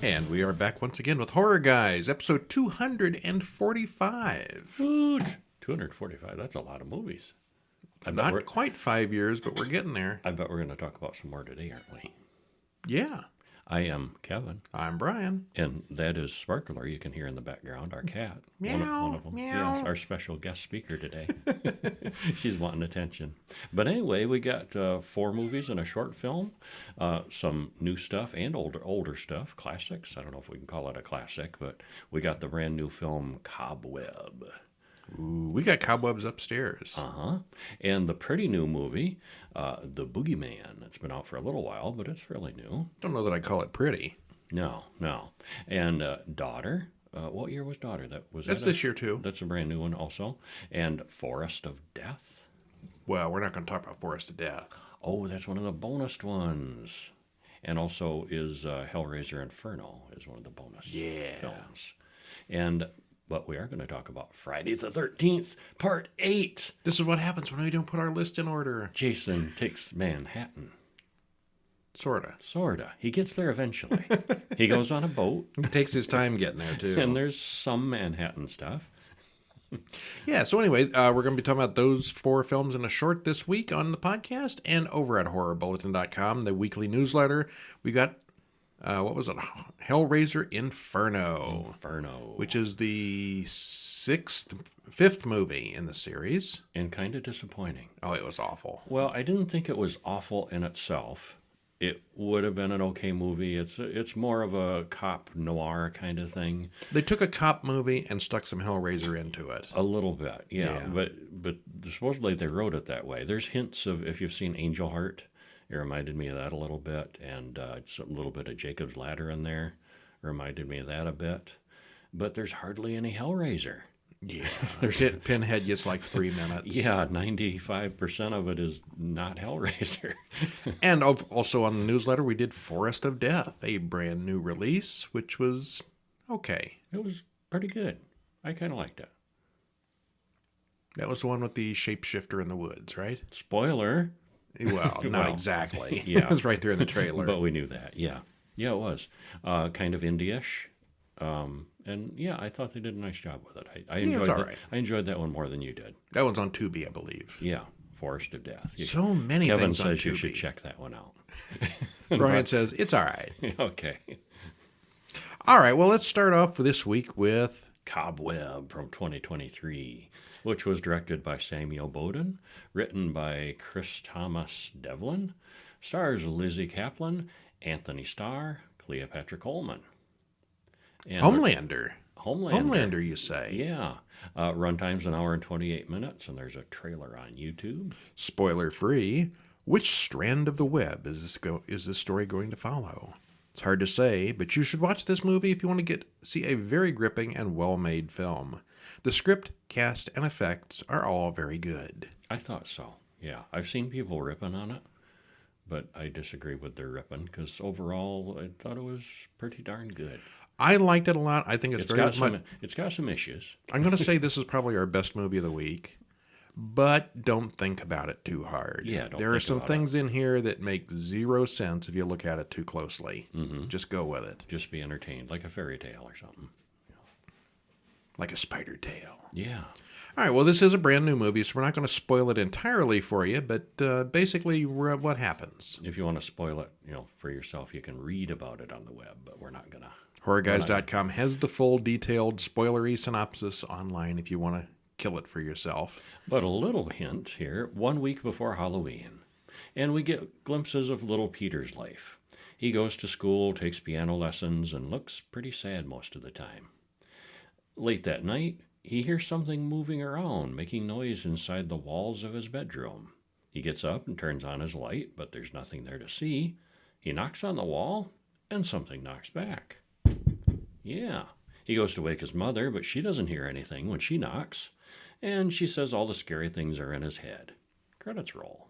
And we are back once again with Horror Guys, episode 245. Ooh, 245, that's a lot of movies. Not quite 5 years, but we're getting there. I bet we're going to talk about some more today, aren't we? Yeah. I am Kevin. I'm Brian. And that is Sparkler, you can hear in the background, our cat. Meow, one of them. meow. Yes, our special guest speaker today. She's wanting attention. But anyway, we got 4 movies and a short film, some new stuff and older stuff, classics. I don't know if we can call it a classic, but we got the brand new film Cobweb. Ooh, we got Cobwebs upstairs. And the pretty new movie, The Boogeyman. It's been out for a little while, but it's fairly new. Don't know that I call it pretty. No. And Daughter. What year was Daughter? That's this year, too. That's a brand new one also. And Forest of Death. Well, we're not going to talk about Forest of Death. Oh, that's one of the bonus ones. And also is Hellraiser Inferno is one of the bonus films. But we are going to talk about Friday the 13th, Part 8. This is what happens when we don't put our list in order. Jason takes Manhattan. Sorta. He gets there eventually. He goes on a boat. He takes his time getting there, too. And there's some Manhattan stuff. Yeah, so anyway, we're going to be talking about those 4 films in a short this week on the podcast and over at horrorbulletin.com, the weekly newsletter. We got, Hellraiser Inferno. Which is the 5th movie in the series. And kind of disappointing. Oh, it was awful. Well, I didn't think it was awful in itself. It would have been an okay movie. It's more of a cop noir kind of thing. They took a cop movie and stuck some Hellraiser into it. A little bit, yeah. But supposedly they wrote it that way. There's hints of, if you've seen Angel Heart, it reminded me of that a little bit. And a little bit of Jacob's Ladder in there reminded me of that a bit. But there's hardly any Hellraiser. Yeah, Pinhead gets like 3 minutes. Yeah, 95% of it is not Hellraiser. And also on the newsletter, we did Forest of Death, a brand new release, which was okay. It was pretty good. I kind of liked it. That was the one with the shapeshifter in the woods, right? Spoiler. Well, not exactly. Yeah. It was right there in the trailer. But we knew that, yeah. Yeah, it was. Kind of indie-ish. And yeah, I thought they did a nice job with it. I enjoyed it. Right. I enjoyed that one more than you did. That one's on Tubi, I believe. Yeah, Forest of Death. So many Kevin things on Tubi. says you should check that one out. Brian says, it's all right. Okay. All right, well, let's start off this week with Cobweb from 2023, which was directed by Samuel Bowden, written by Chris Thomas Devlin, stars Lizzie Kaplan, Anthony Starr, Cleopatra Coleman. And Homelander, you say? Yeah. Runtime's an hour and 28 minutes, and there's a trailer on YouTube. Spoiler free. Which strand of the web is this story going to follow? It's hard to say, but you should watch this movie if you want to see a very gripping and well-made film. The script, cast, and effects are all very good. I thought so. Yeah, I've seen people ripping on it, but I disagree with their ripping because overall, I thought it was pretty darn good. I liked it a lot. I think it's got some issues. I'm going to say this is probably our best movie of the week, but don't think about it too hard. Yeah, there are some things in here that make zero sense if you look at it too closely. Mm-hmm. Just go with it. Just be entertained, like a fairy tale or something. Like a spider tale. Yeah. All right, well, this is a brand new movie, so we're not going to spoil it entirely for you, but basically what happens. If you want to spoil it, for yourself, you can read about it on the web, but we're not going to. HorrorGuys.com has the full detailed spoilery synopsis online if you want to kill it for yourself. But a little hint here, 1 week before Halloween, and we get glimpses of little Peter's life. He goes to school, takes piano lessons, and looks pretty sad most of the time. Late that night, he hears something moving around, making noise inside the walls of his bedroom. He gets up and turns on his light, but there's nothing there to see. He knocks on the wall, and something knocks back. Yeah. He goes to wake his mother, but she doesn't hear anything when she knocks, and she says all the scary things are in his head. Credits roll.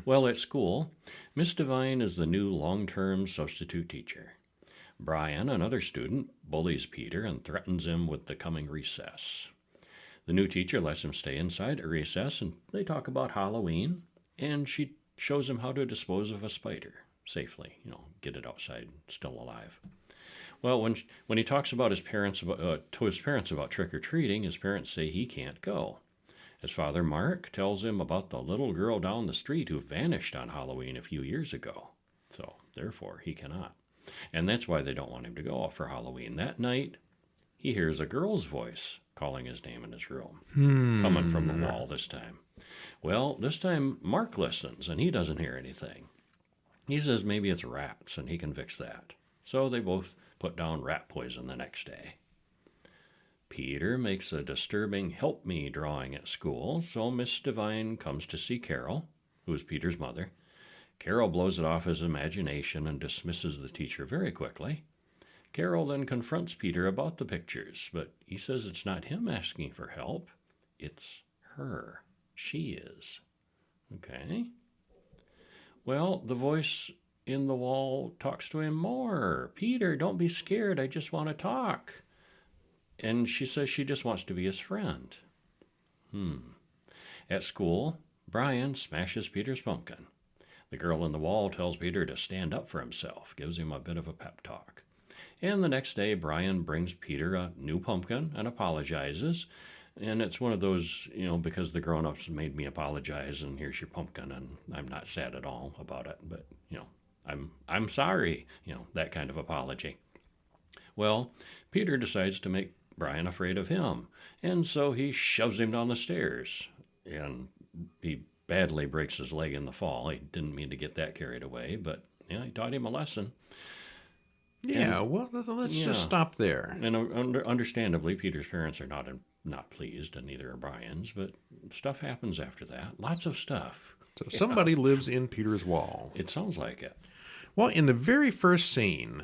Well, at school, Miss Devine is the new long-term substitute teacher. Brian, another student, bullies Peter and threatens him with the coming recess. The new teacher lets him stay inside at recess, and they talk about Halloween, and she shows him how to dispose of a spider. safely, get it outside still alive. Well, when he talks about to his parents about trick-or-treating, his parents say he can't go. His father, Mark, tells him about the little girl down the street who vanished on Halloween a few years ago. So, therefore, he cannot. And that's why they don't want him to go for Halloween. That night, he hears a girl's voice calling his name in his room, coming from the wall this time. Well, this time Mark listens, and he doesn't hear anything. He says maybe it's rats, and he can fix that. So they both put down rat poison the next day. Peter makes a disturbing help me drawing at school, so Miss Devine comes to see Carol, who is Peter's mother. Carol blows it off his imagination and dismisses the teacher very quickly. Carol then confronts Peter about the pictures, but he says it's not him asking for help, it's her. She is. Okay. Well, the voice in the wall talks to him more. Peter, don't be scared, I just want to talk. And she says she just wants to be his friend. At school, Brian smashes Peter's pumpkin. The girl in the wall tells Peter to stand up for himself, gives him a bit of a pep talk. And the next day, Brian brings Peter a new pumpkin and apologizes. And it's one of those, because the grown-ups made me apologize, and here's your pumpkin, and I'm not sad at all about it. But, I'm sorry, that kind of apology. Well, Peter decides to make Brian afraid of him, and so he shoves him down the stairs. And he badly breaks his leg in the fall. He didn't mean to get that carried away, but he taught him a lesson. Yeah, let's just stop there. And understandably, Peter's parents are not pleased, and neither are Brian's, but stuff happens after that. Lots of stuff. So somebody lives in Peter's wall. It sounds like it. Well, in the very first scene,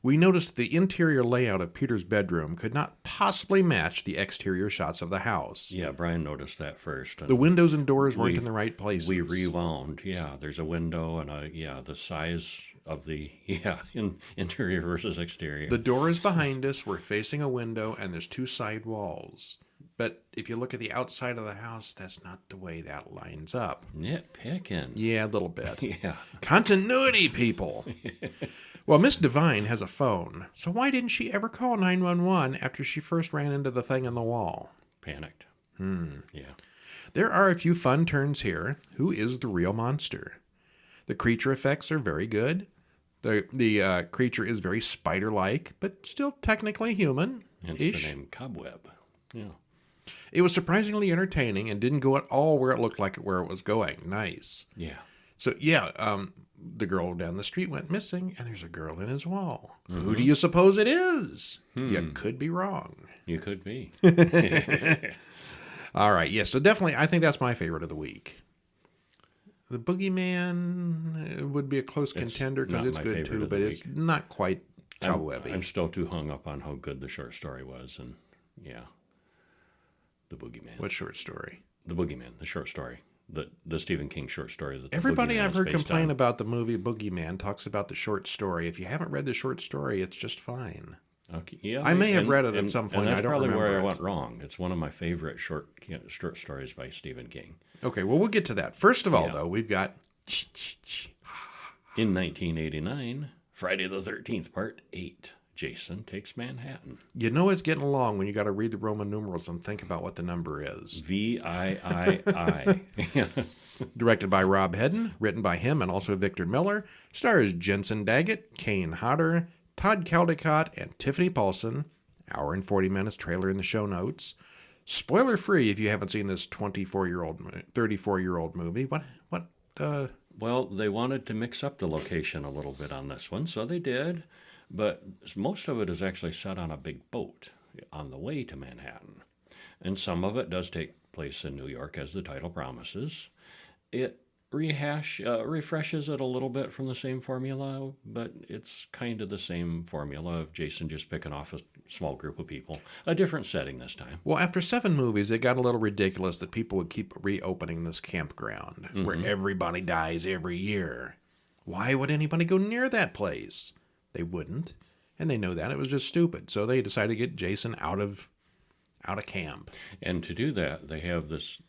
we noticed the interior layout of Peter's bedroom could not possibly match the exterior shots of the house. Yeah, Brian noticed that first. The windows and doors weren't in the right places. We rewound. Yeah, there's a window and the size of the interior versus exterior. The doors behind us were facing a window, and there's two side walls. But if you look at the outside of the house, that's not the way that lines up. Nitpicking. Yeah, a little bit. Yeah. Continuity, people. Well, Miss Devine has a phone, so why didn't she ever call 911 after she first ran into the thing on the wall? Panicked. Yeah. There are a few fun turns here. Who is the real monster? The creature effects are very good. The creature is very spider-like, but still technically human. Hence the name Cobweb. Yeah. It was surprisingly entertaining and didn't go at all where it looked like where it was going. Nice. Yeah. So, the girl down the street went missing, and there's a girl in his wall. Mm-hmm. Who do you suppose it is? You could be wrong. You could be. All right, so definitely, I think that's my favorite of the week. The Boogeyman would be a close contender because it's good too, but it's not quite Cobwebby. I'm still too hung up on how good the short story was, and the Boogeyman. What short story? The Boogeyman, the short story. The Stephen King short story. That Everybody I've heard complain about the movie Boogeyman talks about the short story. If you haven't read the short story, it's just fine. Okay. Yeah, I may have read it at some point. And that's I don't probably remember where I went wrong. It's one of my favorite short stories by Stephen King. Okay, well, we'll get to that. First of all, though, we've got... In 1989, Friday the 13th, Part 8, Jason Takes Manhattan. You know it's getting long when you got to read the Roman numerals and think about what the number is. VIII. Directed by Rob Hedden, written by him and also Victor Miller, stars Jensen Daggett, Kane Hodder, Todd Caldecott, and Tiffany Paulson. Hour and 40 minutes trailer in the show notes. Spoiler free if you haven't seen this 34-year-old movie. Well, they wanted to mix up the location a little bit on this one, so they did. But most of it is actually set on a big boat on the way to Manhattan. And some of it does take place in New York, as the title promises. It refreshes it a little bit from the same formula, but it's kind of the same formula of Jason just picking off a small group of people. A different setting this time. Well, after 7 movies, it got a little ridiculous that people would keep reopening this campground where everybody dies every year. Why would anybody go near that place? They wouldn't, and they know that. It was just stupid. So they decided to get Jason out of camp. And to do that, they have this,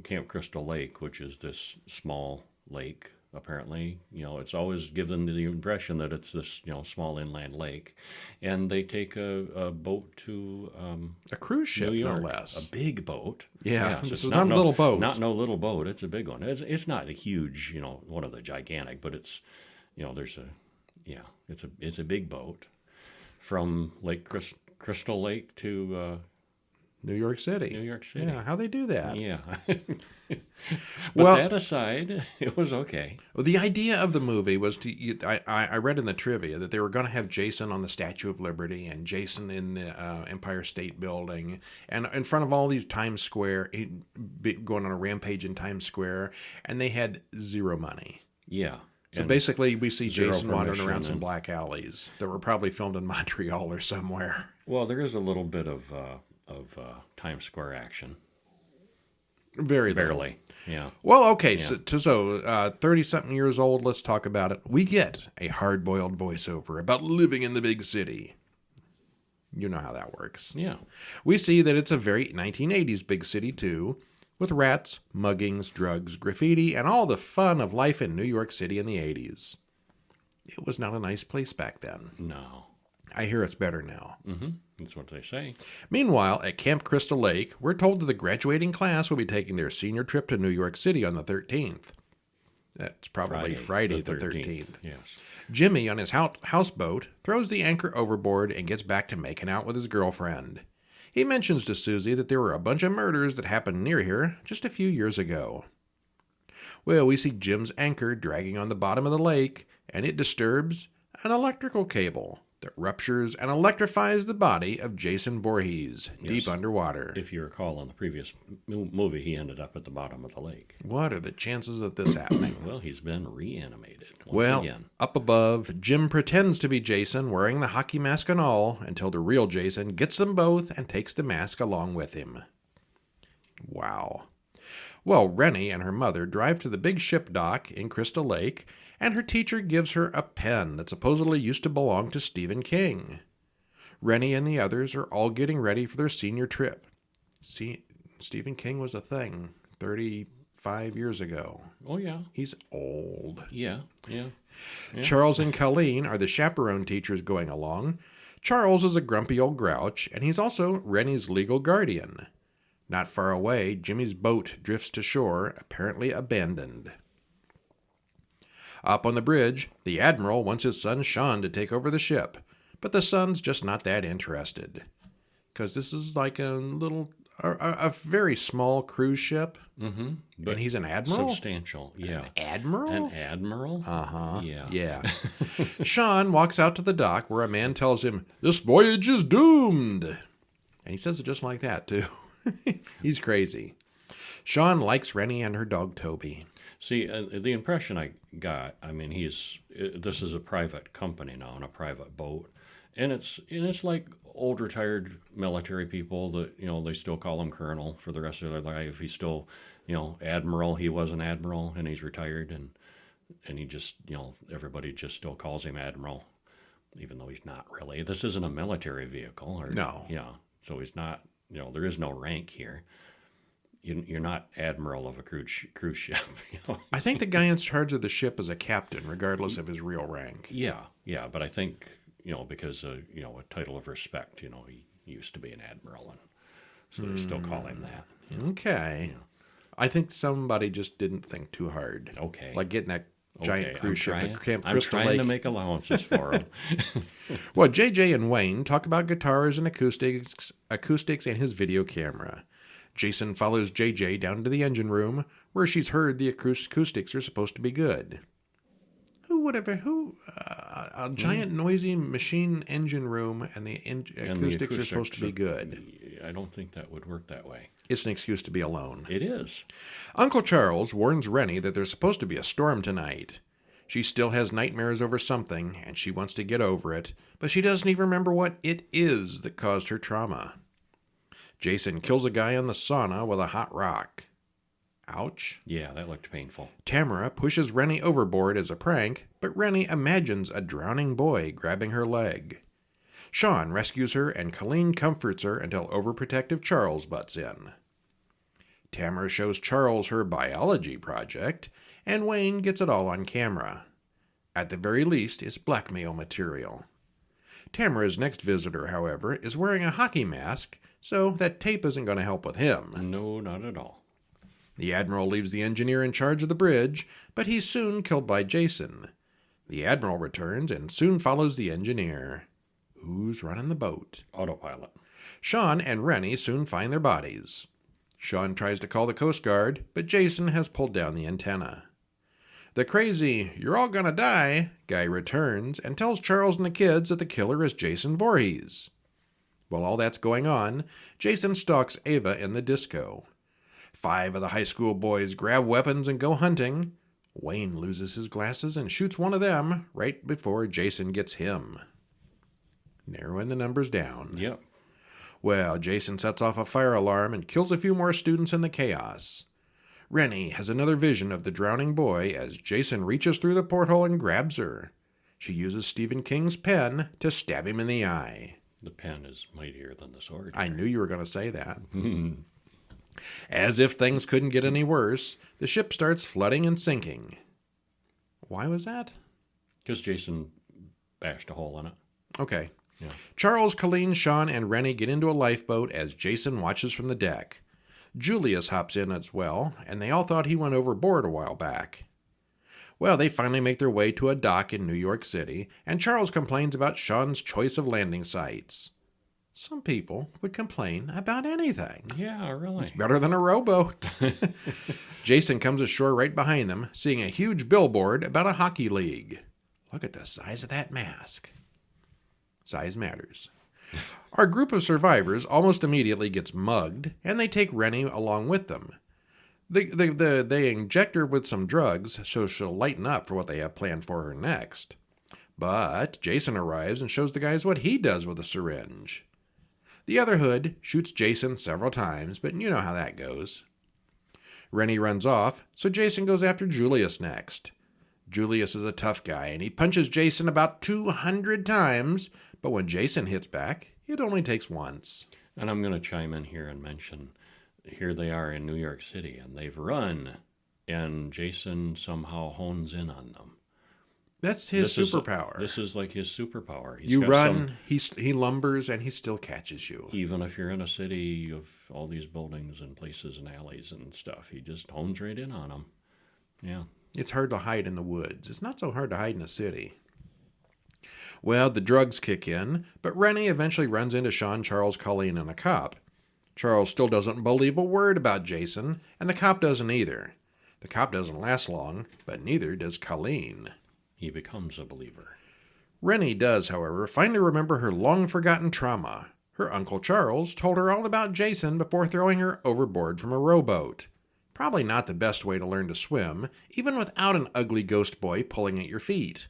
Camp Crystal Lake, which is this small lake apparently. It's always given the impression that it's this, small inland lake. And they take a boat to A cruise ship, New no York. less. A big boat. Yeah, Yes, it's not a little boat. Not no little boat. It's a big one. It's not a huge, one of the gigantic, but it's, there's it's a big boat from Crystal Lake to New York City. New York City. Yeah, how they do that? Yeah. Well- that aside, it was okay. Well, the idea of the movie was I read in the trivia that they were going to have Jason on the Statue of Liberty and Jason in the Empire State Building and in front of all these Times Square, going on a rampage in Times Square, and they had zero money. Yeah. So basically, we see zero Jason wandering permission around some and- black alleys that were probably filmed in Montreal or somewhere. Well, there is a little bit of Times Square action. Very little. Barely. Yeah. Well, okay, so 30-something years old, let's talk about it. We get a hard-boiled voiceover about living in the big city. You know how that works. Yeah. We see that it's a very 1980s big city, too, with rats, muggings, drugs, graffiti, and all the fun of life in New York City in the 80s. It was not a nice place back then. No. I hear it's better now. Mm-hmm. That's what they say. Meanwhile, at Camp Crystal Lake, we're told that the graduating class will be taking their senior trip to New York City on the 13th. That's probably Friday the 13th. Yes. Jimmy, on his houseboat, throws the anchor overboard and gets back to making out with his girlfriend. He mentions to Susie that there were a bunch of murders that happened near here just a few years ago. Well, we see Jim's anchor dragging on the bottom of the lake, and it disturbs an electrical cable that ruptures and electrifies the body of Jason Voorhees deep underwater. If you recall, in the previous movie, he ended up at the bottom of the lake. What are the chances of this happening? Well, he's been reanimated Well, again. up above, Jim pretends to be Jason, wearing the hockey mask and all, until the real Jason gets them both and takes the mask along with him. Wow. Well, Rennie and her mother drive to the big ship dock in Crystal Lake, and her teacher gives her a pen that supposedly used to belong to Stephen King. Rennie and the others are all getting ready for their senior trip. See, Stephen King was a thing 35 years ago. Oh, yeah. He's old. Yeah. Charles and Colleen are the chaperone teachers going along. Charles is a grumpy old grouch, and he's also Rennie's legal guardian. Not far away, Jimmy's boat drifts to shore, apparently abandoned. Up on the bridge, the Admiral wants his son Sean to take over the ship, but the son's just not that interested. Because this is like a very small cruise ship, But and he's an admiral? substantial. Yeah. Admiral? An admiral? Uh-huh. Yeah. Sean walks out to the dock where a man tells him, "This voyage is doomed." And he says it just like that, too. He's crazy. Sean likes Rennie and her dog, Toby. See, the impression I got, I mean, this is a private company now, on a private boat. And it's like old retired military people that, they still call him colonel for the rest of their life. He's still, admiral. He was an admiral and he's retired, and he just, everybody just still calls him admiral, even though he's not really. This isn't a military vehicle. No. Yeah. So he's not, there is no rank here. You're not admiral of a cruise ship. I think the guy in charge of the ship is a captain, regardless of his real rank. Yeah. But I think, because, a title of respect, he used to be an admiral, and so they still call him that. Okay. Yeah. I think somebody just didn't think too hard. Okay. Like getting that giant cruise ship at Camp I'm Crystal trying Lake. to make allowances for him. Well, JJ and Wayne talk about guitars and acoustics and his video camera. Jason follows JJ down to the engine room, where she's heard the acoustics are supposed to be good. A giant noisy machine engine room and the acoustics are supposed to be good. I don't think that would work that way. It's an excuse to be alone. It is. Uncle Charles warns Rennie that there's supposed to be a storm tonight. She still has nightmares over something, and she wants to get over it, but she doesn't even remember what it is that caused her trauma. Jason kills a guy in the sauna with a hot rock. Ouch. Yeah, that looked painful. Tamara pushes Rennie overboard as a prank, but Rennie imagines a drowning boy grabbing her leg. Sean rescues her, and Colleen comforts her until overprotective Charles butts in. Tamara shows Charles her biology project, and Wayne gets it all on camera. At the very least, it's blackmail material. Tamara's next visitor, however, is wearing a hockey mask, so that tape isn't going to help with him. No, not at all. The Admiral leaves the engineer in charge of the bridge, but he's soon killed by Jason. The Admiral returns and soon follows the engineer. Who's running the boat? Autopilot. Sean and Rennie soon find their bodies. Sean tries to call the Coast Guard, but Jason has pulled down the antenna. The crazy, "you're all gonna die" guy returns and tells Charles and the kids that the killer is Jason Voorhees. While all that's going on, Jason stalks Ava in the disco. 5 of the high school boys grab weapons and go hunting. Wayne loses his glasses and shoots one of them right before Jason gets him. Narrowing the numbers down. Yep. Well, Jason sets off a fire alarm and kills a few more students in the chaos. Rennie has another vision of the drowning boy as Jason reaches through the porthole and grabs her. She uses Stephen King's pen to stab him in the eye. The pen is mightier than the sword. I knew you were going to say that. As if things couldn't get any worse, the ship starts flooding and sinking. Why was that? Because Jason bashed a hole in it. Okay. Yeah. Charles, Colleen, Sean, and Rennie get into a lifeboat as Jason watches from the deck. Julius hops in as well, and they all thought he went overboard a while back. Well, they finally make their way to a dock in New York City, and Charles complains about Sean's choice of landing sites. Some people would complain about anything. Yeah, really. It's better than a rowboat. Jason comes ashore right behind them, seeing a huge billboard about a hockey league. Look at the size of that mask. Size matters. Our group of survivors almost immediately gets mugged, and they take Rennie along with them. They inject her with some drugs so she'll lighten up for what they have planned for her next. But Jason arrives and shows the guys what he does with a syringe. The other hood shoots Jason several times, but you know how that goes. Rennie runs off, so Jason goes after Julius next. Julius is a tough guy, and he punches Jason about 200 times, but when Jason hits back, it only takes once. And I'm going to chime in here and mention, here they are in New York City, and they've run, and Jason somehow hones in on them. That's his superpower. This is like his superpower. You run, he lumbers, and he still catches you. Even if you're in a city of all these buildings and places and alleys and stuff, he just hones right in on them. Yeah. It's hard to hide in the woods. It's not so hard to hide in a city. Well, the drugs kick in, but Rennie eventually runs into Sean, Charles, Colleen, and a cop. Charles still doesn't believe a word about Jason, and the cop doesn't either. The cop doesn't last long, but neither does Colleen. He becomes a believer. Rennie does, however, finally remember her long-forgotten trauma. Her Uncle Charles told her all about Jason before throwing her overboard from a rowboat. Probably not the best way to learn to swim, even without an ugly ghost boy pulling at your feet.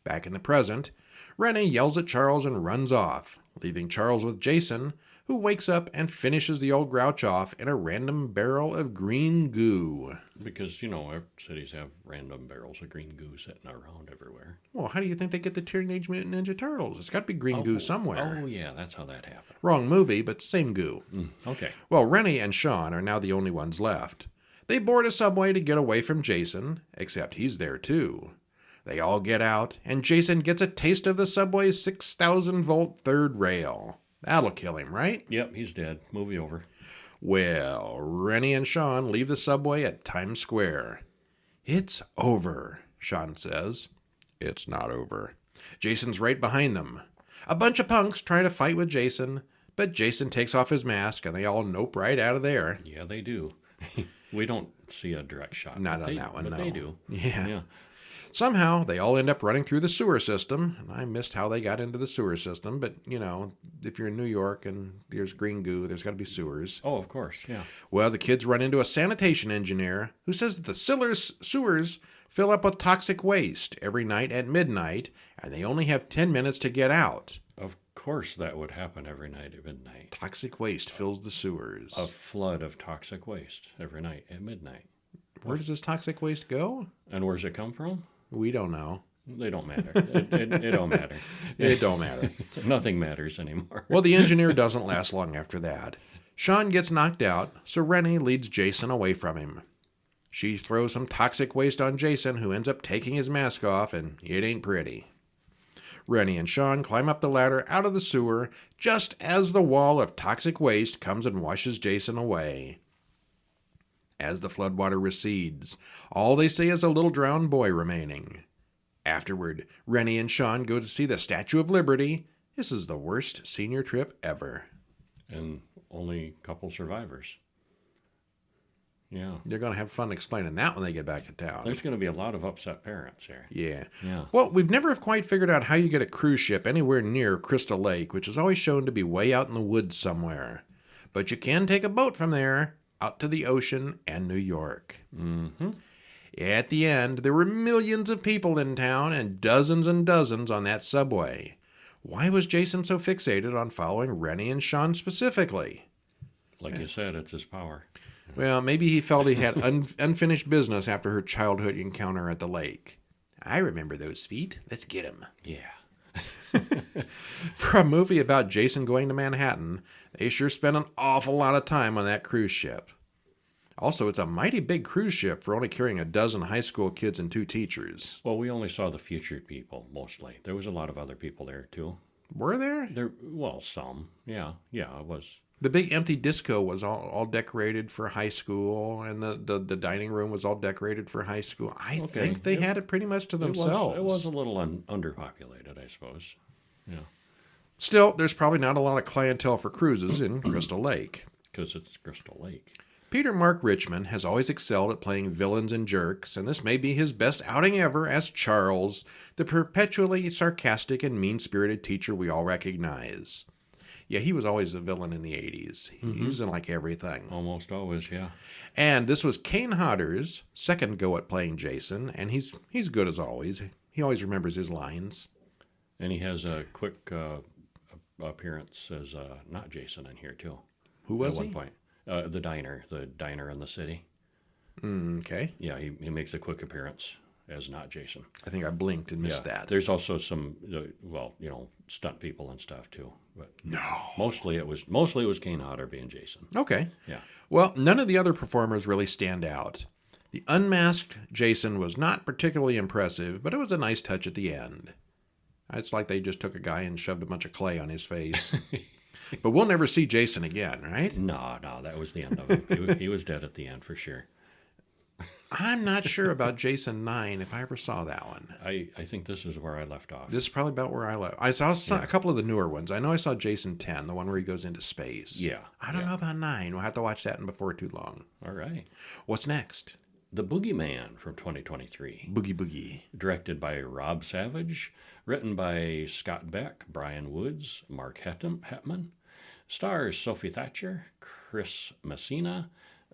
Back in the present, Rennie yells at Charles and runs off, leaving Charles with Jason, who wakes up and finishes the old grouch off in a random barrel of green goo. Because, cities have random barrels of green goo sitting around everywhere. Well, how do you think they get the Teenage Mutant Ninja Turtles? It's got to be green goo somewhere. Oh, yeah, that's how that happened. Wrong movie, but same goo. Okay. Well, Rennie and Sean are now the only ones left. They board a subway to get away from Jason, except he's there too. They all get out, and Jason gets a taste of the subway's 6,000-volt third rail. That'll kill him, right? Yep, he's dead. Movie over. Well, Rennie and Sean leave the subway at Times Square. It's over, Sean says. It's not over. Jason's right behind them. A bunch of punks try to fight with Jason, but Jason takes off his mask and they all nope right out of there. Yeah, they do. We don't see a direct shot. Not on that one, no. But they do. Yeah. Somehow, they all end up running through the sewer system, and I missed how they got into the sewer system, but, if you're in New York and there's green goo, there's got to be sewers. Oh, of course, yeah. Well, the kids run into a sanitation engineer who says that the sewers fill up with toxic waste every night at midnight, and they only have 10 minutes to get out. Of course that would happen every night at midnight. Toxic waste fills the sewers. A flood of toxic waste every night at midnight. Where does this toxic waste go? And where's it come from? We don't know. They don't matter. It don't matter. It don't matter. Nothing matters anymore. Well, the engineer doesn't last long after that. Sean gets knocked out, so Rennie leads Jason away from him. She throws some toxic waste on Jason, who ends up taking his mask off, and it ain't pretty. Rennie and Sean climb up the ladder out of the sewer just as the wall of toxic waste comes and washes Jason away. As the floodwater recedes, all they see is a little drowned boy remaining. Afterward, Rennie and Sean go to see the Statue of Liberty. This is the worst senior trip ever. And only a couple survivors. Yeah. They're going to have fun explaining that when they get back to town. There's going to be a lot of upset parents here. Yeah. Yeah. Well, we've never quite figured out how you get a cruise ship anywhere near Crystal Lake, which is always shown to be way out in the woods somewhere. But you can take a boat from there out to the ocean and New York. Mm-hmm. At the end, there were millions of people in town and dozens on that subway. Why was Jason so fixated on following Rennie and Sean specifically? Like you said, it's his power. Well, maybe he felt he had unfinished business after her childhood encounter at the lake. I remember those feet. Let's get 'em. Yeah. For a movie about Jason going to Manhattan, they sure spent an awful lot of time on that cruise ship. Also, it's a mighty big cruise ship for only carrying a dozen high school kids and 2 teachers. Well, we only saw the featured people, mostly. There was a lot of other people there, too. Were there? Well, some. Yeah, it was. The big empty disco was all decorated for high school, and the dining room was all decorated for high school. I think they had it pretty much to themselves. It was a little underpopulated, I suppose. Yeah. Still, there's probably not a lot of clientele for cruises in Crystal Lake. Because it's Crystal Lake. Peter Mark Richmond has always excelled at playing villains and jerks, and this may be his best outing ever as Charles, the perpetually sarcastic and mean-spirited teacher we all recognize. Yeah, he was always a villain in the 80s. He was in like everything. Almost always, yeah. And this was Kane Hodder's second go at playing Jason, and he's good as always. He always remembers his lines. And he has a quick appearance as not Jason in here, too. Who was he? At one point. The diner in the city. Okay. Yeah, he makes a quick appearance as not Jason. I think I blinked and missed that. There's also some, stunt people and stuff too. But no, mostly it was Kane Hodder being Jason. Okay. Yeah. Well, none of the other performers really stand out. The unmasked Jason was not particularly impressive, but it was a nice touch at the end. It's like they just took a guy and shoved a bunch of clay on his face. But we'll never see Jason again, right? No, that was the end of him. He was dead at the end for sure. I'm not sure about Jason 9 if I ever saw that one. I think this is where I left off. This is probably about where I left. I saw a couple of the newer ones. I know I saw Jason 10, the one where he goes into space. Yeah. I don't know about 9. We'll have to watch that before too long. All right. What's next? The Boogeyman from 2023. Boogie. Directed by Rob Savage. Written by Scott Beck, Brian Woods, Mark Hetman. Stars Sophie Thatcher, Chris Messina,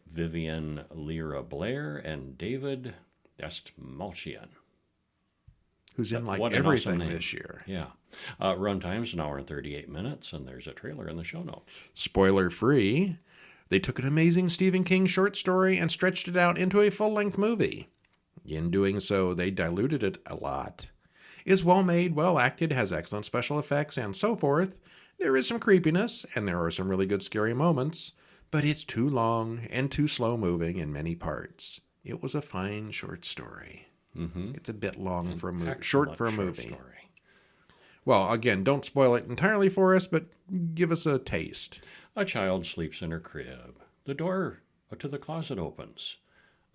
Vivian Lyra Blair, and David Dastmalchian. Who's in like everything this year. Yeah. Runtime's an hour and 38 minutes, and there's a trailer in the show notes. Spoiler free. They took an amazing Stephen King short story and stretched it out into a full-length movie. In doing so, they diluted it a lot. It's well made, well acted, has excellent special effects, and so forth. There is some creepiness, and there are some really good scary moments, but it's too long and too slow-moving in many parts. It was a fine short story. Mm-hmm. It's a bit long for a movie, short for a movie. Story. Well, again, don't spoil it entirely for us, but give us a taste. A child sleeps in her crib. The door to the closet opens.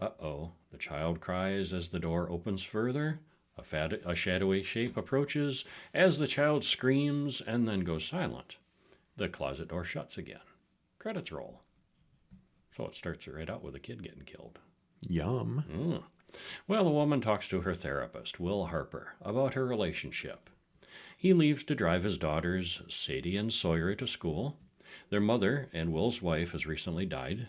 Uh-oh, the child cries as the door opens further. A shadowy shape approaches as the child screams and then goes silent. The closet door shuts again. Credits roll. So it starts right out with a kid getting killed. Yum. Well, a woman talks to her therapist, Will Harper, about her relationship. He leaves to drive his daughters, Sadie and Sawyer, to school. Their mother and Will's wife has recently died.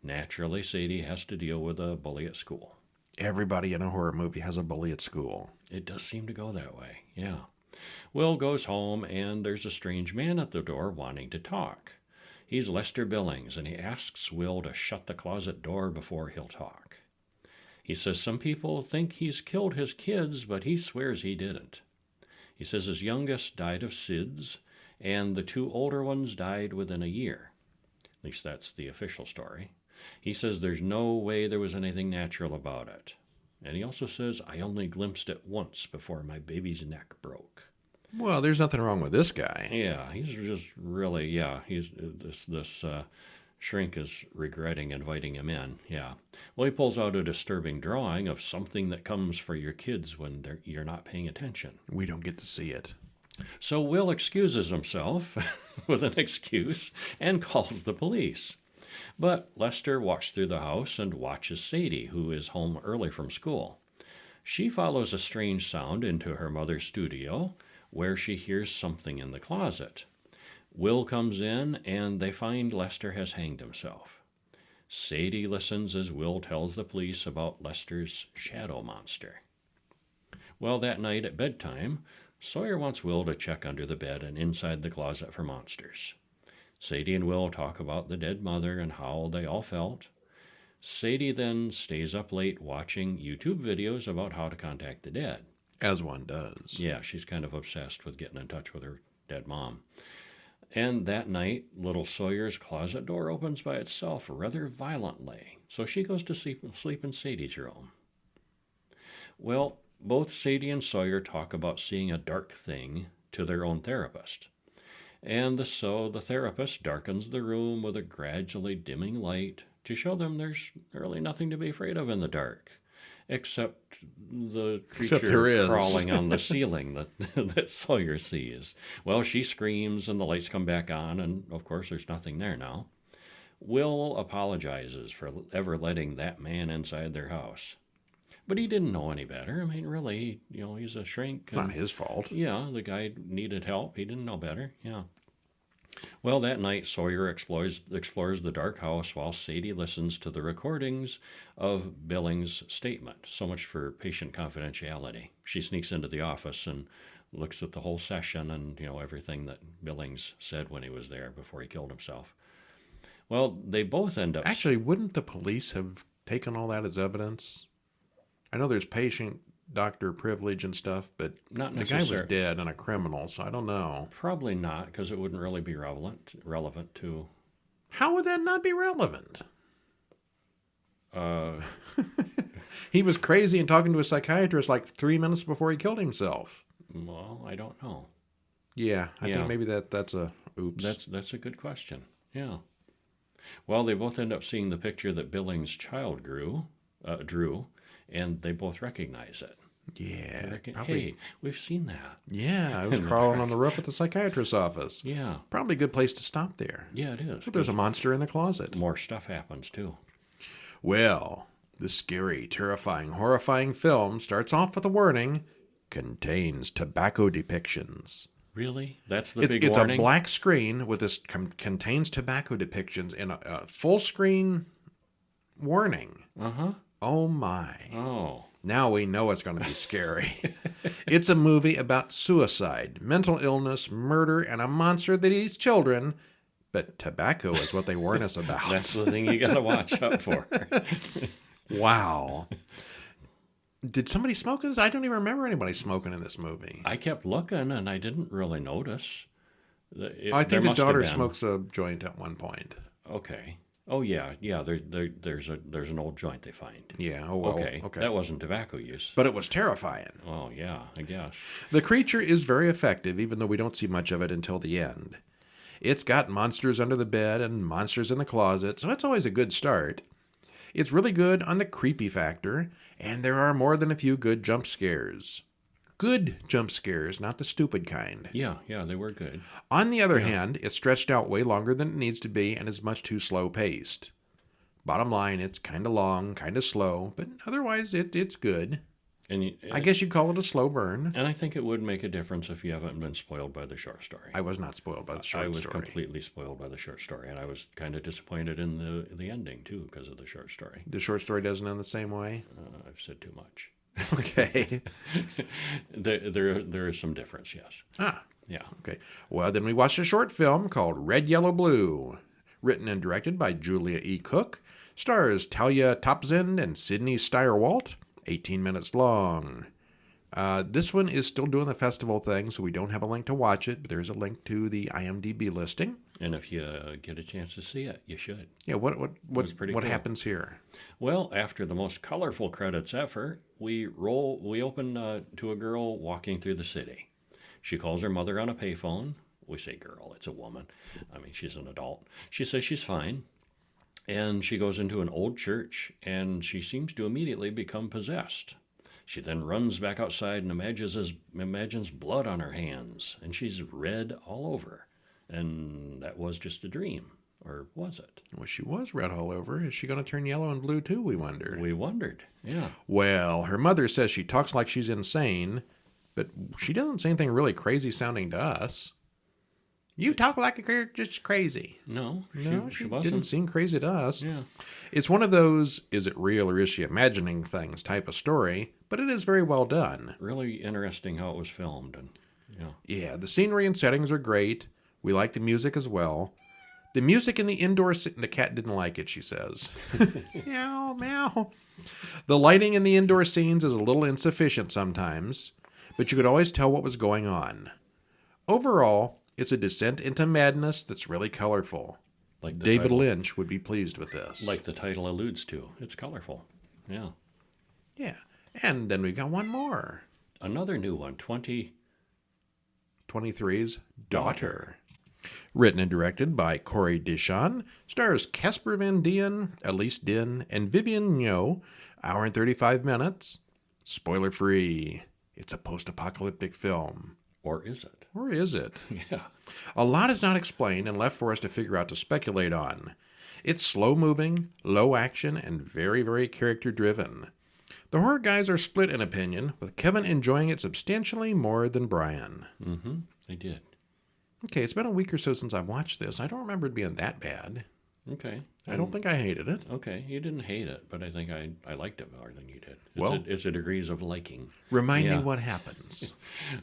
Naturally, Sadie has to deal with a bully at school. Everybody in a horror movie has a bully at school. It does seem to go that way, yeah. Will goes home, and there's a strange man at the door wanting to talk. He's Lester Billings, and he asks Will to shut the closet door before he'll talk. He says some people think he's killed his kids, but he swears he didn't. He says his youngest died of SIDS, and the 2 older ones died within a year. At least that's the official story. He says there's no way there was anything natural about it. And he also says, I only glimpsed it once before my baby's neck broke. Well, there's nothing wrong with this guy. Yeah, he's just really, he's this shrink is regretting inviting him in. Yeah. Well, he pulls out a disturbing drawing of something that comes for your kids when you're not paying attention. We don't get to see it. So Will excuses himself with an excuse and calls the police. But Lester walks through the house and watches Sadie, who is home early from school. She follows a strange sound into her mother's studio, where she hears something in the closet. Will comes in, and they find Lester has hanged himself. Sadie listens as Will tells the police about Lester's shadow monster. Well, that night at bedtime, Sawyer wants Will to check under the bed and inside the closet for monsters. Sadie and Will talk about the dead mother and how they all felt. Sadie then stays up late watching YouTube videos about how to contact the dead. As one does. Yeah, she's kind of obsessed with getting in touch with her dead mom. And that night, little Sawyer's closet door opens by itself rather violently, so she goes to sleep in Sadie's room. Well, both Sadie and Sawyer talk about seeing a dark thing to their own therapist. And so the therapist darkens the room with a gradually dimming light to show them there's really nothing to be afraid of in the dark, except the creature crawling on the ceiling that Sawyer sees. Well, she screams and the lights come back on, and of course there's nothing there now. Will apologizes for ever letting that man inside their house. But he didn't know any better. I mean, really, he's a shrink. Not his fault. Yeah, the guy needed help. He didn't know better. Yeah. Well, that night, Sawyer explores the dark house while Sadie listens to the recordings of Billings' statement. So much for patient confidentiality. She sneaks into the office and looks at the whole session and, everything that Billings said when he was there before he killed himself. Well, they both end up... Actually, wouldn't the police have taken all that as evidence? I know there's patient-doctor privilege and stuff, but the guy was dead and a criminal, so I don't know. Probably not, because it wouldn't really be relevant to... How would that not be relevant? He was crazy and talking to a psychiatrist like 3 minutes before he killed himself. Well, I don't know. Yeah, I think maybe that's a oops. That's a good question. Yeah. Well, they both end up seeing the picture that Billings' child drew, and they both recognize it. Yeah. Hey, we've seen that. Yeah, I was crawling on the roof at the psychiatrist's office. Yeah. Probably a good place to stop there. Yeah, it is. But there's a monster in the closet. More stuff happens, too. Well, the scary, terrifying, horrifying film starts off with a warning, contains tobacco depictions. Really? That's the big warning? It's a black screen with this contains tobacco depictions in a full screen warning. Uh-huh. Oh, my. Oh. Now we know it's going to be scary. It's a movie about suicide, mental illness, murder, and a monster that eats children. But tobacco is what they warn us about. That's the thing you got to watch out for. Wow. Did somebody smoke this? I don't even remember anybody smoking in this movie. I kept looking, and I didn't really notice. I think the daughter smokes a joint at one point. Okay. Oh, yeah. There's an old joint they find. Yeah. Oh, well. Okay. That wasn't tobacco use. But it was terrifying. Oh, yeah, I guess. The creature is very effective, even though we don't see much of it until the end. It's got monsters under the bed and monsters in the closet, so it's always a good start. It's really good on the creepy factor, and there are more than a few good jump scares. Good jump scares, not the stupid kind. Yeah, they were good. On the other hand, it's stretched out way longer than it needs to be and is much too slow-paced. Bottom line, it's kind of long, kind of slow, but otherwise it's good. I guess you'd call it a slow burn. And I think it would make a difference if you haven't been spoiled by the short story. I was not spoiled by the short story. I was completely spoiled by the short story, and I was kind of disappointed in the ending, too, because of the short story. The short story doesn't end the same way? I've said too much. Okay. There is some difference, yes. Ah. Yeah. Okay. Well, then we watched a short film called Red, Yellow, Blue, written and directed by Julia E. Cook, stars Talia Topsend and Sydney Steyerwalt, 18 minutes long. This one is still doing the festival thing, so we don't have a link to watch it, but there's a link to the IMDb listing. And if you get a chance to see it, you should. Yeah, what was pretty what cool. happens here? Well, after the most colorful credits ever, we open to a girl walking through the city. She calls her mother on a payphone. We say girl, it's a woman. I mean, she's an adult. She says she's fine. And she goes into an old church, and she seems to immediately become possessed. She then runs back outside and imagines blood on her hands, and she's red all over. And that was just a dream, or was it? Well, she was red all over. Is she going to turn yellow and blue too, we wonder? We wondered, yeah. Well, her mother says she talks like she's insane, but she doesn't say anything really crazy sounding to us. You talk like you're just crazy. No, she didn't wasn't. seem crazy to us. Yeah. It's one of those, is it real or is she imagining things type of story, but it is very well done. Really interesting how it was filmed. And Yeah, the scenery and settings are great. We like the music as well. The music in the indoor... The cat didn't like it, she says. Meow, meow. The lighting in the indoor scenes is a little insufficient sometimes, but you could always tell what was going on. Overall, it's a descent into madness that's really colorful. Like David Lynch would be pleased with this. Like the title alludes to. It's colorful. Yeah. Yeah. And then we've got one more. Another new one, 23's Daughter. Written and directed by Corey Dishon, stars Casper Van Dien, Elise Din, and Vivian Ngo. Hour and 35 minutes. Spoiler free. It's a post-apocalyptic film. Or is it? Or is it? Yeah. A lot is not explained and left for us to figure out to speculate on. It's slow-moving, low action, and very, very character-driven. The horror guys are split in opinion, with Kevin enjoying it substantially more than Brian. Mm-hmm. I did. Okay, it's been a week or so since I've watched this. I don't remember it being that bad. Okay. I don't think I hated it. Okay, you didn't hate it, but I think I liked it more than you did. It's a degrees of liking. Remind me what happens.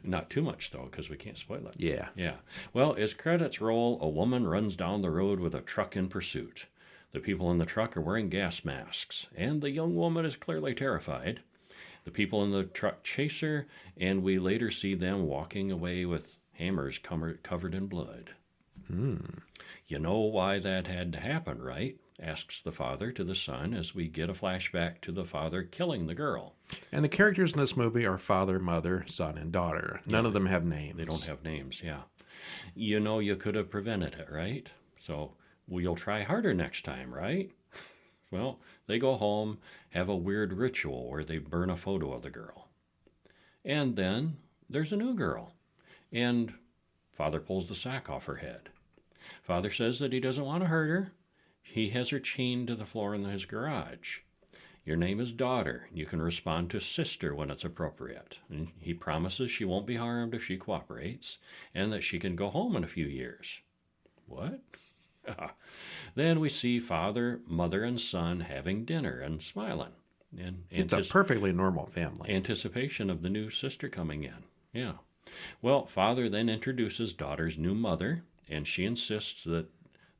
Not too much, though, because we can't spoil it. Yeah. Yeah. Well, as credits roll, a woman runs down the road with a truck in pursuit. The people in the truck are wearing gas masks, and the young woman is clearly terrified. The people in the truck chase her, and we later see them walking away with hammers covered in blood. You know why that had to happen, right? Asks the father to the son as we get a flashback to the father killing the girl. And the characters in this movie are father, mother, son, and daughter. None of them have names. They don't have names, yeah. You know you could have prevented it, right? So you'll try harder next time, right? Well, they go home, have a weird ritual where they burn a photo of the girl. And then there's a new girl. And father pulls the sack off her head. Father says that he doesn't want to hurt her. He has her chained to the floor in his garage. Your name is daughter. You can respond to sister when it's appropriate. And he promises she won't be harmed if she cooperates, and that she can go home in a few years. What? Then we see father, mother, and son having dinner and smiling. And it's a perfectly normal family. Anticipation of the new sister coming in. Yeah. Well, father then introduces daughter's new mother, and he insists that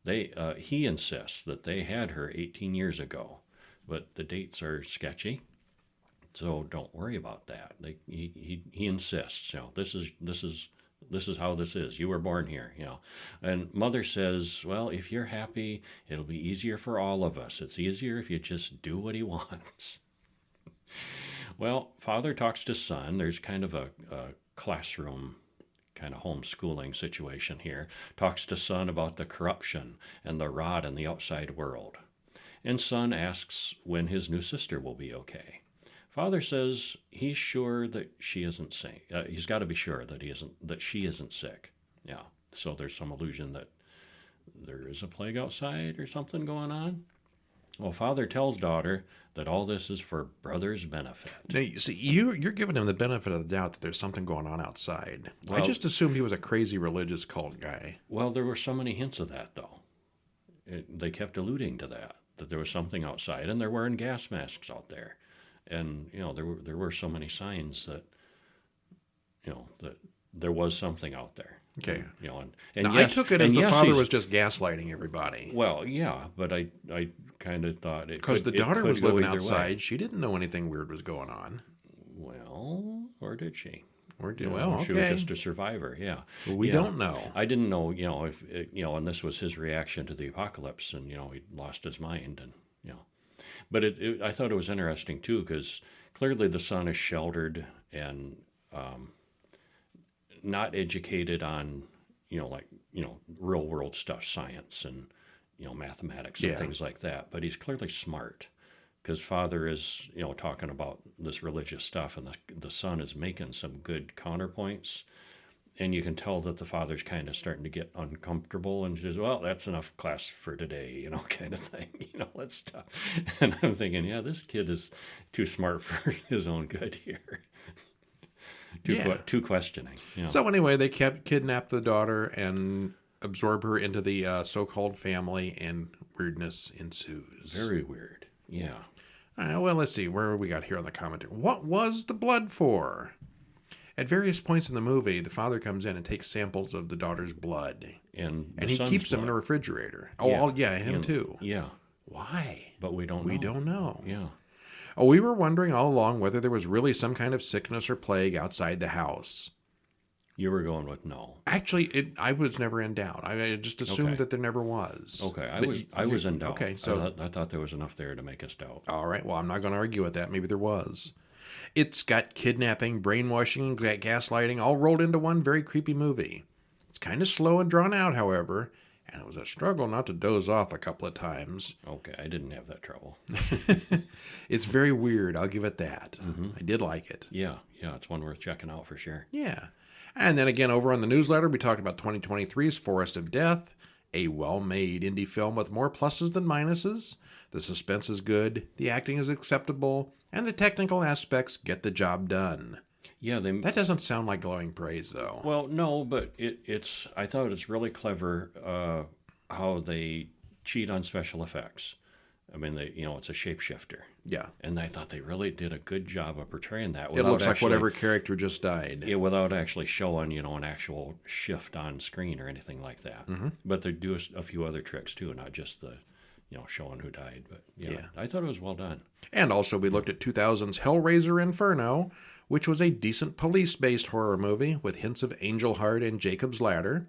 they had her 18 years ago, but the dates are sketchy, so don't worry about that. He insists, this is how this is. You were born here, And mother says, well, if you're happy, it'll be easier for all of us. It's easier if you just do what he wants. Well, father talks to son. There's kind of a classroom kind of homeschooling situation here. Talks to son about the corruption and the rot in the outside world. And son asks when his new sister will be okay. Father says he's sure that she isn't sick. He's got to be sure that she isn't sick. Yeah. So there's some illusion that there is a plague outside or something going on. Well, father tells daughter that all this is for brother's benefit. Now, you see, you're giving him the benefit of the doubt that there's something going on outside. Well, I just assumed he was a crazy religious cult guy. Well, there were so many hints of that, though. They kept alluding to that there was something outside, and they're wearing gas masks out there. And, there were so many signs that, that there was something out there. Okay. And now, yes, I took it as the father was just gaslighting everybody. Well, yeah, but I kind of thought it because the daughter was living outside. Way. She didn't know anything weird was going on. Well, or did she? Well, she was just a survivor. Yeah, We don't know. I didn't know, if and this was his reaction to the apocalypse, and he lost his mind, and but I thought it was interesting too because clearly the son is sheltered and not educated on real world stuff, science and mathematics and things like that. But he's clearly smart because father is talking about this religious stuff, and the son is making some good counterpoints. And you can tell that the father's kind of starting to get uncomfortable and says, well, that's enough class for today, kind of thing. Let's stop. And I'm thinking, this kid is too smart for his own good here. Too questioning. So anyway, they kidnap the daughter and absorb her into the so-called family, and weirdness ensues. Very weird. Yeah. All right, well, let's see. Where we got here on the commentary? What was the blood for? At various points in the movie, the father comes in and takes samples of the daughter's blood. And he keeps them in a refrigerator. Him too. Yeah. Why? But we don't know. We don't know. Yeah. Oh, we were wondering all along whether there was really some kind of sickness or plague outside the house. You were going with no. Actually, I was never in doubt. I just assumed that there never was. Okay, I was in doubt. Okay, so I thought there was enough there to make us doubt. All right, well, I'm not going to argue with that. Maybe there was. It's got kidnapping, brainwashing, gaslighting, all rolled into one very creepy movie. It's kind of slow and drawn out, however, and it was a struggle not to doze off a couple of times. Okay, I didn't have that trouble. It's very weird, I'll give it that. Mm-hmm. I did like it. Yeah, it's one worth checking out for sure. Yeah. And then again, over on the newsletter, we talked about 2023's Forest of Death, a well-made indie film with more pluses than minuses. The suspense is good, the acting is acceptable, and the technical aspects get the job done. Yeah, that doesn't sound like glowing praise, though. Well, no, but it's. I thought it's really clever how they cheat on special effects. I mean, it's a shapeshifter. Yeah, and I thought they really did a good job of portraying that. It looks like whatever character just died. Yeah, without actually showing an actual shift on screen or anything like that. Mm-hmm. But they do a few other tricks too, not just the showing who died. But yeah, I thought it was well done. And also, we looked at 2000's Hellraiser Inferno, which was a decent police-based horror movie with hints of Angel Heart and Jacob's Ladder.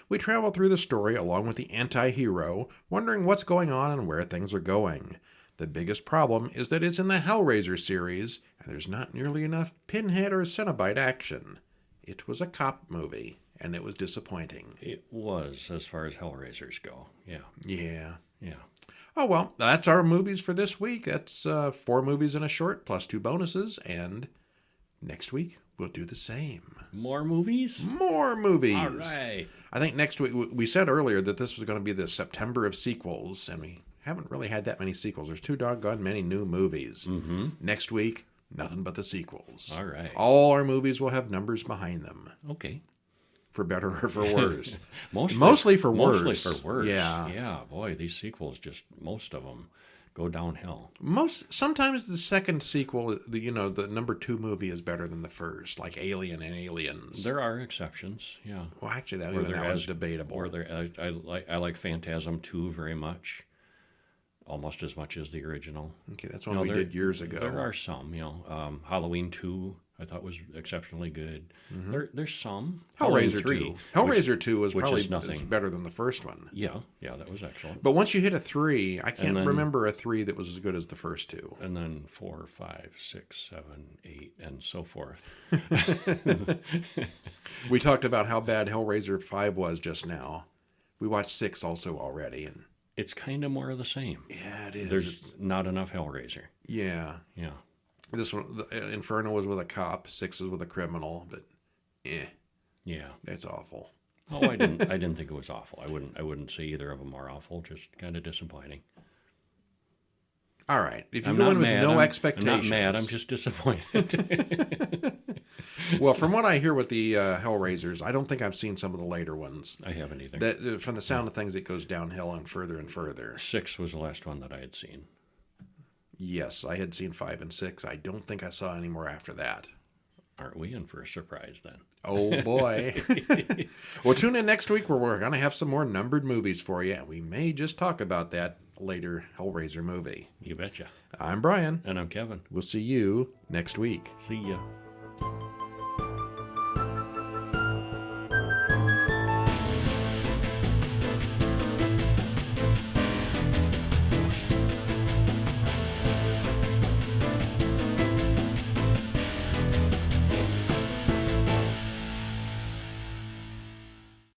We travel through the story along with the anti-hero, wondering what's going on and where things are going. The biggest problem is that it's in the Hellraiser series, and there's not nearly enough Pinhead or Cenobite action. It was a cop movie, and it was disappointing. It was, as far as Hellraisers go. Yeah. Oh, well, that's our movies for this week. That's 4 movies and a short, plus 2 bonuses, and next week we'll do the same. More movies? More movies. All right. I think next week, we said earlier that this was going to be the September of sequels, and we haven't really had that many sequels. There's too doggone many new movies. Mm-hmm. Next week, nothing but the sequels. All right. All our movies will have numbers behind them. Okay. For better or for worse. Mostly for worse. Mostly for worse. Yeah, boy, these sequels, just most of them go downhill. Sometimes the second sequel, the number 2 movie is better than the first, like Alien and Aliens. There are exceptions, yeah. Well, actually, that was debatable. I like Phantasm 2 very much. Almost as much as the original. Okay, that's one we did years ago. There are some, Halloween 2 I thought was exceptionally good. Mm-hmm. There's some. Hellraiser 2. Hellraiser 2 was probably nothing. Better than the first one. Yeah, that was excellent. But once you hit a 3, I can't remember a 3 that was as good as the first 2. And then 4, 5, 6, 7, 8, and so forth. We talked about how bad Hellraiser 5 was just now. We watched 6 also already, and it's kind of more of the same. Yeah, it is. There's not enough Hellraiser. Yeah. This one, Inferno was with a cop. 6 is with a criminal, but yeah, it's awful. Oh, I didn't think it was awful. I wouldn't say either of them are awful. Just kind of disappointing. All right, if you go in with no expectations, I'm not mad. I'm just disappointed. Well, from what I hear with the Hellraisers, I don't think I've seen some of the later ones. I haven't either. From the sound of things, it goes downhill and further. 6 was the last one that I had seen. Yes, I had seen 5 and 6. I don't think I saw any more after that. Aren't we in for a surprise then? Oh, boy. Well, tune in next week where we're going to have some more numbered movies for you. We may just talk about that later Hellraiser movie. You betcha. I'm Brian. And I'm Kevin. We'll see you next week. See ya.